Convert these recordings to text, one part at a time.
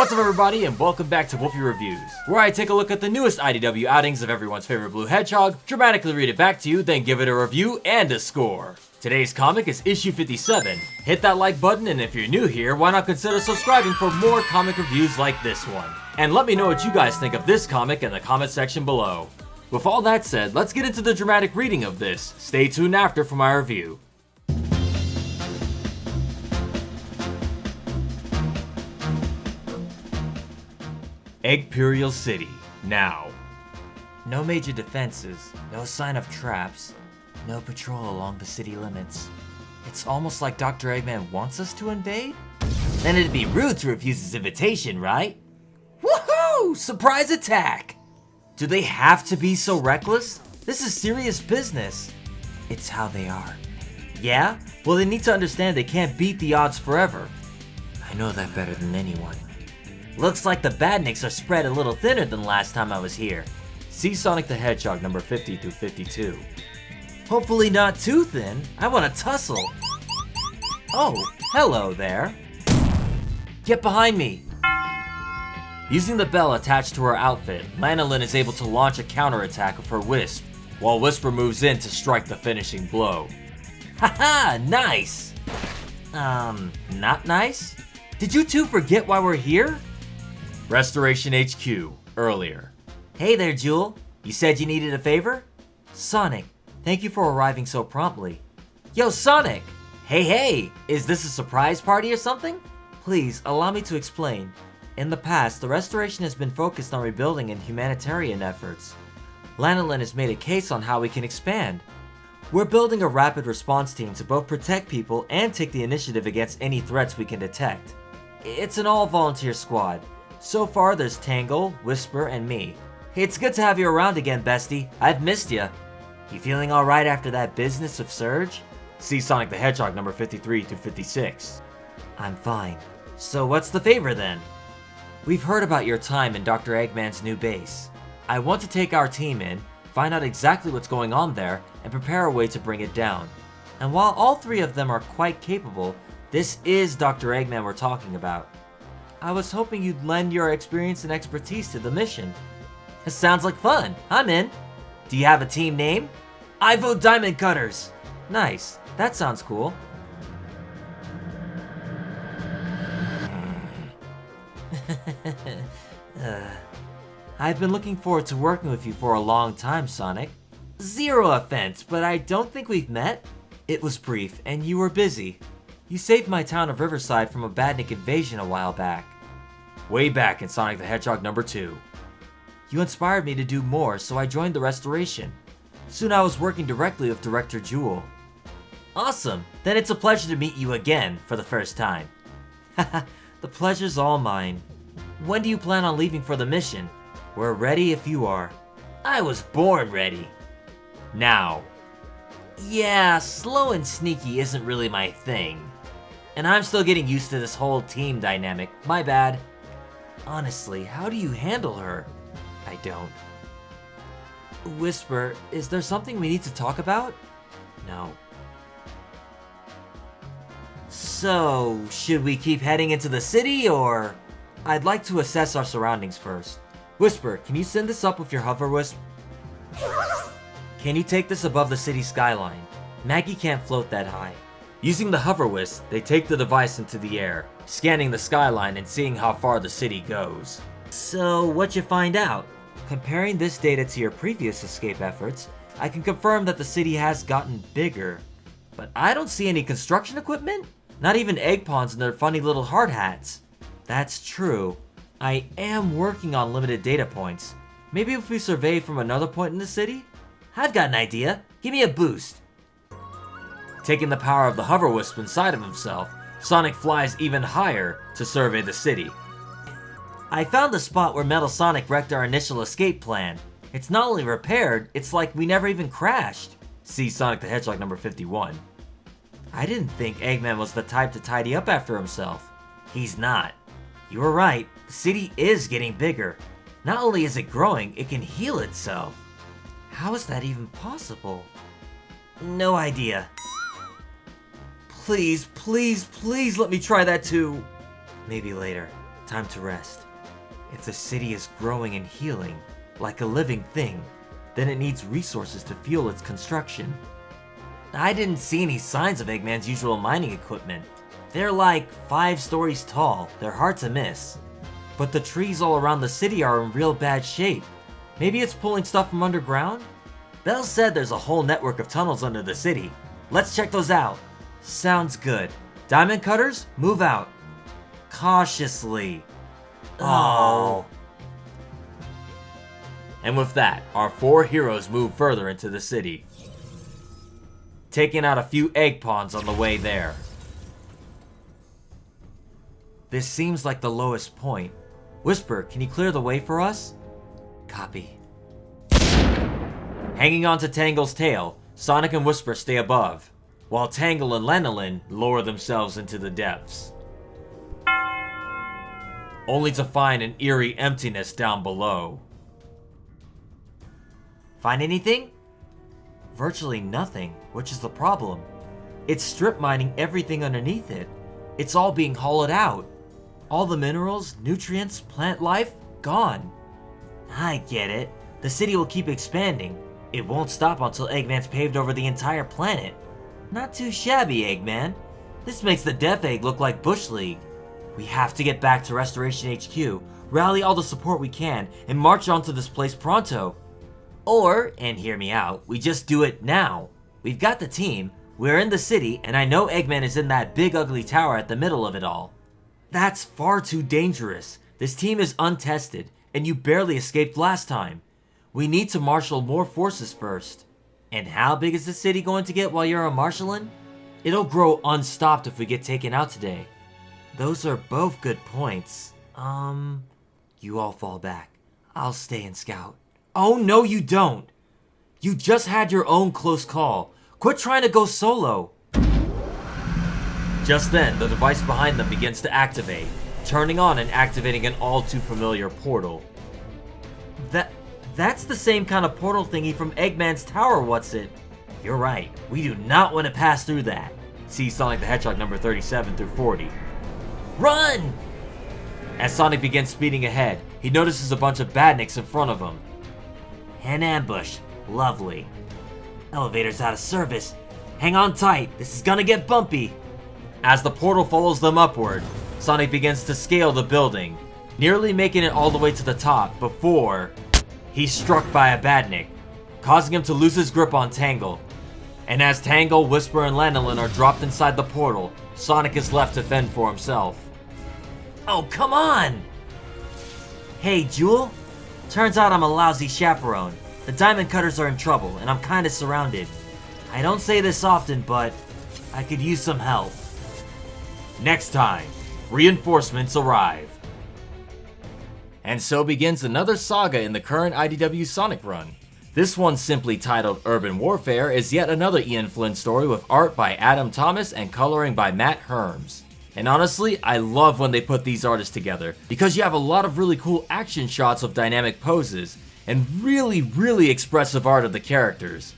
What's up everybody and welcome back to Wolfie Reviews, where I take a look at the newest IDW outings of everyone's favorite blue hedgehog, dramatically read it back to you, then give it a review and a score. Today's comic is issue 57. Hit that like button, and if you're new here, why not consider subscribing for more comic reviews like this one. And let me know what you guys think of this comic in the comment section below. With all that said, let's get into the dramatic reading of this. Stay tuned after for my review. Eggperial City, now. No major defenses, no sign of traps, no patrol along the city limits. It's almost like Dr. Eggman wants us to invade? Then it'd be rude to refuse his invitation, right? Woohoo! Surprise attack! Do they have to be so reckless? This is serious business. It's how they are. Yeah? Well, they need to understand they can't beat the odds forever. I know that better than anyone. Looks like the badniks are spread a little thinner than last time I was here. See Sonic the Hedgehog number 50 through 52. Hopefully not too thin. I want to tussle. Oh, hello there. Get behind me. Using the bell attached to her outfit, Lanolin is able to launch a counterattack of her Wisp, while Whisper moves in to strike the finishing blow. Haha, nice! Not nice? Did you two forget why we're here? Restoration HQ, earlier. Hey there, Jewel. You said you needed a favor? Sonic, thank you for arriving so promptly. Yo, Sonic! Hey, is this a surprise party or something? Please, allow me to explain. In the past, the restoration has been focused on rebuilding and humanitarian efforts. Lanolin has made a case on how we can expand. We're building a rapid response team to both protect people and take the initiative against any threats we can detect. It's an all-volunteer squad. So far, there's Tangle, Whisper, and me. It's good to have you around again, bestie. I've missed ya. You feeling alright after that business of Surge? See Sonic the Hedgehog number 53 through 56. I'm fine. So what's the favor then? We've heard about your time in Dr. Eggman's new base. I want to take our team in, find out exactly what's going on there, and prepare a way to bring it down. And while all three of them are quite capable, this is Dr. Eggman we're talking about. I was hoping you'd lend your experience and expertise to the mission. It sounds like fun. I'm in. Do you have a team name? I vote Diamond Cutters. Nice. That sounds cool. I've been looking forward to working with you for a long time, Sonic. Zero offense, but I don't think we've met. It was brief, and you were busy. You saved my town of Riverside from a badnik invasion a while back. Way back in Sonic the Hedgehog number 2. You inspired me to do more, so I joined the restoration. Soon I was working directly with Director Jewel. Awesome! Then it's a pleasure to meet you again for the first time. Haha, the pleasure's all mine. When do you plan on leaving for the mission? We're ready if you are. I was born ready. Now. Yeah, slow and sneaky isn't really my thing. And I'm still getting used to this whole team dynamic. My bad. Honestly, how do you handle her? I don't. Whisper, is there something we need to talk about? No. So, should we keep heading into the city, or? I'd like to assess our surroundings first. Whisper, can you send this up with your hover wisp? Can you take this above the city skyline? Maggie can't float that high. Using the hover wisp, they take the device into the air, scanning the skyline and seeing how far the city goes. So, what'd you find out? Comparing this data to your previous escape efforts, I can confirm that the city has gotten bigger. But I don't see any construction equipment? Not even egg pawns and their funny little hard hats. That's true. I am working on limited data points. Maybe if we survey from another point in the city? I've got an idea. Give me a boost. Taking the power of the hover wisp inside of himself, Sonic flies even higher to survey the city. I found the spot where Metal Sonic wrecked our initial escape plan. It's not only repaired, it's like we never even crashed. See Sonic the Hedgehog number 51. I didn't think Eggman was the type to tidy up after himself. He's not. You were right, the city is getting bigger. Not only is it growing, it can heal itself. How is that even possible? No idea. Please, please, please let me try that too. Maybe later. time to rest. If the city is growing and healing, like a living thing, then it needs resources to fuel its construction. I didn't see any signs of Eggman's usual mining equipment. They're like 5 stories tall, they're hard to miss. But the trees all around the city are in real bad shape. Maybe it's pulling stuff from underground? Bell said there's a whole network of tunnels under the city. Let's check those out. Sounds good. Diamond cutters, move out. Cautiously. Oh. And with that, our 4 heroes move further into the city, taking out a few egg pawns on the way there. This seems like the lowest point. Whisper, can you clear the way for us? Copy. Hanging on to Tangle's tail, Sonic and Whisper stay above, while Tangle and Lanolin lower themselves into the depths, only to find an eerie emptiness down below. Find anything? Virtually nothing, which is the problem. It's strip mining everything underneath it. It's all being hollowed out. All the minerals, nutrients, plant life, gone. I get it. The city will keep expanding. It won't stop until Eggman's paved over the entire planet. Not too shabby, Eggman. This makes the Death Egg look like Bush League. We have to get back to Restoration HQ, rally all the support we can, and march onto this place pronto. Or, and hear me out, we just do it now. We've got the team, we're in the city, and I know Eggman is in that big ugly tower at the middle of it all. That's far too dangerous. This team is untested, and you barely escaped last time. We need to marshal more forces first. And how big is the city going to get while you're a marshalin'? It'll grow unstopped if we get taken out today. Those are both good points. You all fall back. I'll stay and scout. Oh no you don't! You just had your own close call. Quit trying to go solo. Just then, the device behind them begins to activate, turning on and activating an all too familiar portal. That's the same kind of portal thingy from Eggman's tower, what's it? You're right, we do not want to pass through that. See Sonic the Hedgehog number 37 through 40. Run! As Sonic begins speeding ahead, he notices a bunch of badniks in front of him. An ambush. Lovely. Elevator's out of service. Hang on tight, this is gonna get bumpy. As the portal follows them upward, Sonic begins to scale the building, nearly making it all the way to the top before he's struck by a badnik, causing him to lose his grip on Tangle. And as Tangle, Whisper, and Lanolin are dropped inside the portal, Sonic is left to fend for himself. Oh, come on! Hey, Jewel? Turns out I'm a lousy chaperone. The diamond cutters are in trouble, and I'm kinda surrounded. I don't say this often, but I could use some help. Next time, reinforcements arrive. And so begins another saga in the current IDW Sonic run. This one, simply titled Urban Warfare, is yet another Ian Flynn story with art by Adam Thomas and coloring by Matt Herms. And honestly, I love when they put these artists together, because you have a lot of really cool action shots of dynamic poses, and really expressive art of the characters.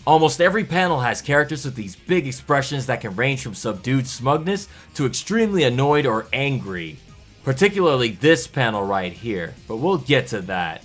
Almost every panel has characters with these big expressions that can range from subdued smugness to extremely annoyed or angry. Particularly this panel right here, but we'll get to that.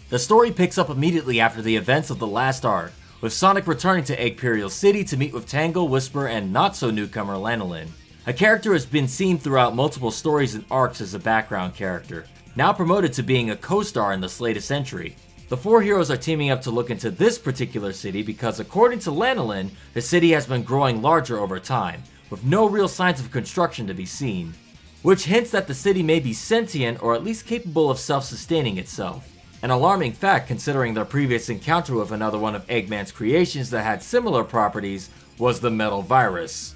The story picks up immediately after the events of the last arc, with Sonic returning to Eggperial City to meet with Tangle, Whisper, and not-so-newcomer Lanolin. A character who has been seen throughout multiple stories and arcs as a background character, now promoted to being a co-star in this latest entry. The 4 heroes are teaming up to look into this particular city because, according to Lanolin, the city has been growing larger over time, with no real signs of construction to be seen, which hints that the city may be sentient or at least capable of self-sustaining itself. An alarming fact considering their previous encounter with another one of Eggman's creations that had similar properties was the metal virus.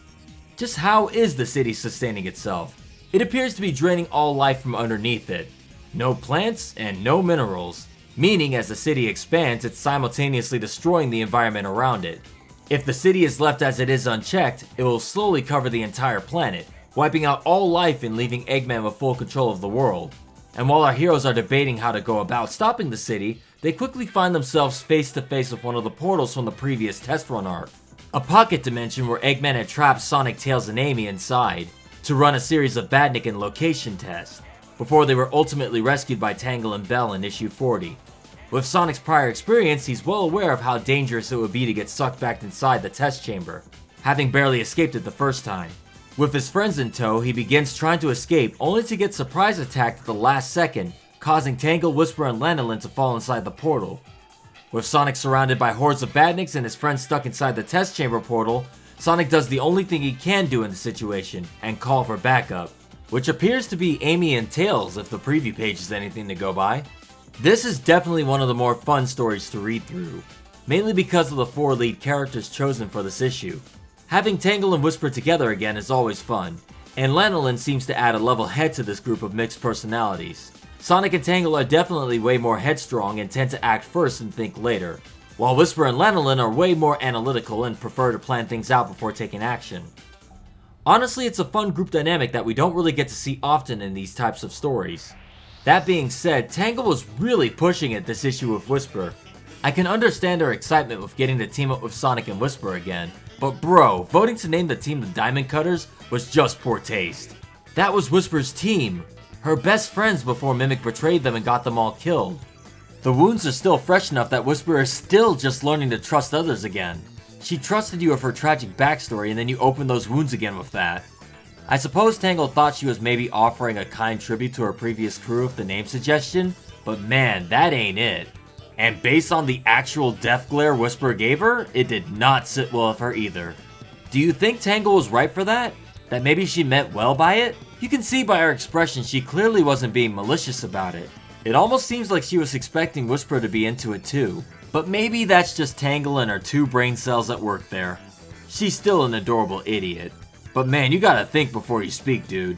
Just how is the city sustaining itself? It appears to be draining all life from underneath it. No plants and no minerals, meaning as the city expands, it's simultaneously destroying the environment around it. If the city is left as it is unchecked, it will slowly cover the entire planet, wiping out all life and leaving Eggman with full control of the world. And while our heroes are debating how to go about stopping the city, they quickly find themselves face to face with one of the portals from the previous test run arc. A pocket dimension where Eggman had trapped Sonic, Tails, and Amy inside, to run a series of badnik and location tests. before they were ultimately rescued by Tangle and Belle in issue 40. With Sonic's prior experience, he's well aware of how dangerous it would be to get sucked back inside the test chamber, having barely escaped it the first time. With his friends in tow, he begins trying to escape, only to get surprise attacked at the last second, causing Tangle, Whisper, and Lanolin to fall inside the portal. With Sonic surrounded by hordes of badniks and his friends stuck inside the test chamber portal, Sonic does the only thing he can do in the situation, and call for backup, which appears to be Amy and Tails if the preview page is anything to go by. This is definitely one of the more fun stories to read through, mainly because of the 4 lead characters chosen for this issue. Having Tangle and Whisper together again is always fun, and Lanolin seems to add a level head to this group of mixed personalities. Sonic and Tangle are definitely way more headstrong and tend to act first and think later, while Whisper and Lanolin are way more analytical and prefer to plan things out before taking action. Honestly, it's a fun group dynamic that we don't really get to see often in these types of stories. That being said, Tangle was really pushing it this issue with Whisper. I can understand her excitement with getting to team up with Sonic and Whisper again, but bro, voting to name the team the Diamond Cutters was just poor taste. That was Whisper's team, her best friends before Mimic betrayed them and got them all killed. The wounds are still fresh enough that Whisper is still just learning to trust others again. She trusted you with her tragic backstory and then you open those wounds again with that. I suppose Tangle thought she was maybe offering a kind tribute to her previous crew with the name suggestion, but man, that ain't it. And based on the actual death glare Whisper gave her, it did not sit well with her either. Do you think Tangle was right for that? That maybe she meant well by it? You can see by her expression she clearly wasn't being malicious about it. It almost seems like she was expecting Whisper to be into it too, but maybe that's just Tangle and her 2 brain cells at work there. She's still an adorable idiot. But man, you gotta think before you speak, dude.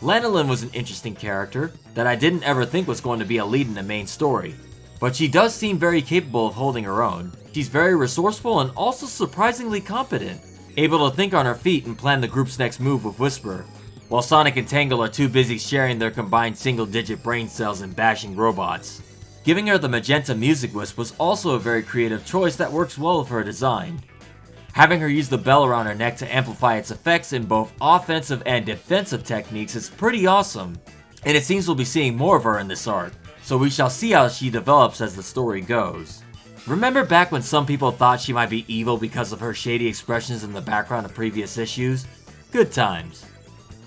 Lanolin was an interesting character that I didn't ever think was going to be a lead in the main story. But she does seem very capable of holding her own. She's very resourceful and also surprisingly competent, able to think on her feet and plan the group's next move with Whisper, while Sonic and Tangle are too busy sharing their combined single-digit brain cells and bashing robots. Giving her the magenta music wisp was also a very creative choice that works well with her design. Having her use the bell around her neck to amplify its effects in both offensive and defensive techniques is pretty awesome, and it seems we'll be seeing more of her in this arc, so we shall see how she develops as the story goes. Remember back when some people thought she might be evil because of her shady expressions in the background of previous issues? Good times.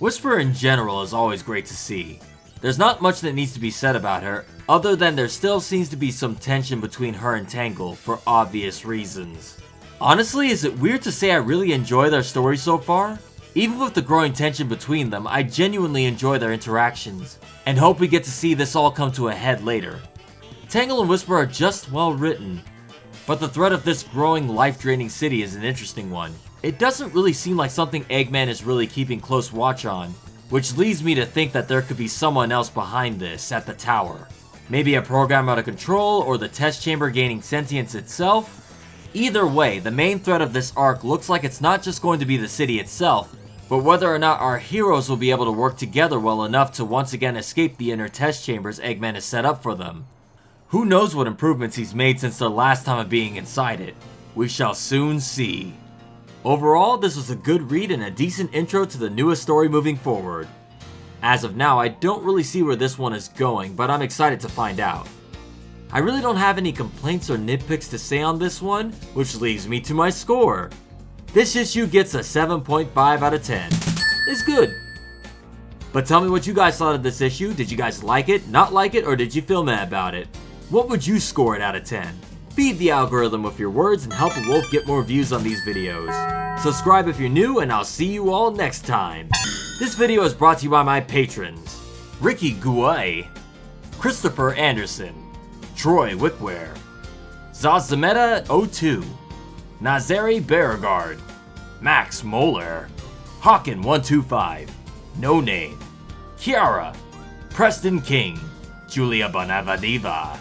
Whisper in general is always great to see. There's not much that needs to be said about her, other than there still seems to be some tension between her and Tangle for obvious reasons. Honestly, is it weird to say I really enjoy their story so far? Even with the growing tension between them, I genuinely enjoy their interactions, and hope we get to see this all come to a head later. Tangle and Whisper are just well written, but the threat of this growing life-draining city is an interesting one. It doesn't really seem like something Eggman is really keeping close watch on, which leads me to think that there could be someone else behind this at the tower. Maybe a program out of control, or the test chamber gaining sentience itself? Either way, the main threat of this arc looks like it's not just going to be the city itself, but whether or not our heroes will be able to work together well enough to once again escape the inner test chambers Eggman has set up for them. Who knows what improvements he's made since their last time of being inside it? We shall soon see. Overall, this was a good read and a decent intro to the newest story moving forward. As of now, I don't really see where this one is going, but I'm excited to find out. I really don't have any complaints or nitpicks to say on this one, which leaves me to my score. This issue gets a 7.5 out of 10. It's good. But tell me what you guys thought of this issue. Did you guys like it, not like it, or did you feel mad about it? What would you score it out of 10? Feed the algorithm with your words and help a wolf get more views on these videos. Subscribe if you're new, and I'll see you all next time. This video is brought to you by my patrons: Ricky Guay, Christopher Anderson, Troy Wickware, Zazameta02, Nazari Beauregard, Max Moeller, Hawkin125, No Name, Kiara, Preston King, Julia Bonavadiva,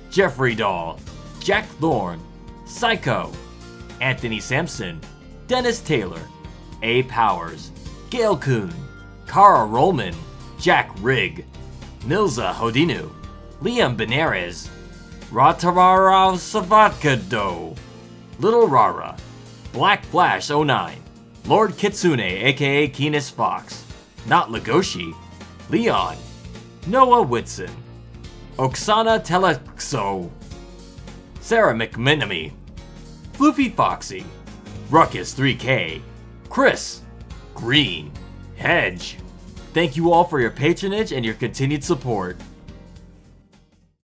Jeffrey Dahl, Jack Thorne, Psycho, Anthony Sampson, Dennis Taylor, A. Powers, Gail Kuhn, Kara Rollman, Jack Rigg, Milza Hodinu, Liam Benares, Ratarara Savatkado, Little Rara, Black Flash 09, Lord Kitsune aka Keenus Fox, Not Legoshi, Leon, Noah Whitson, Oksana Telexo, Sarah McMenamy, Floofy Foxy, Ruckus 3K, Chris, Green, Hedge. Thank you all for your patronage and your continued support.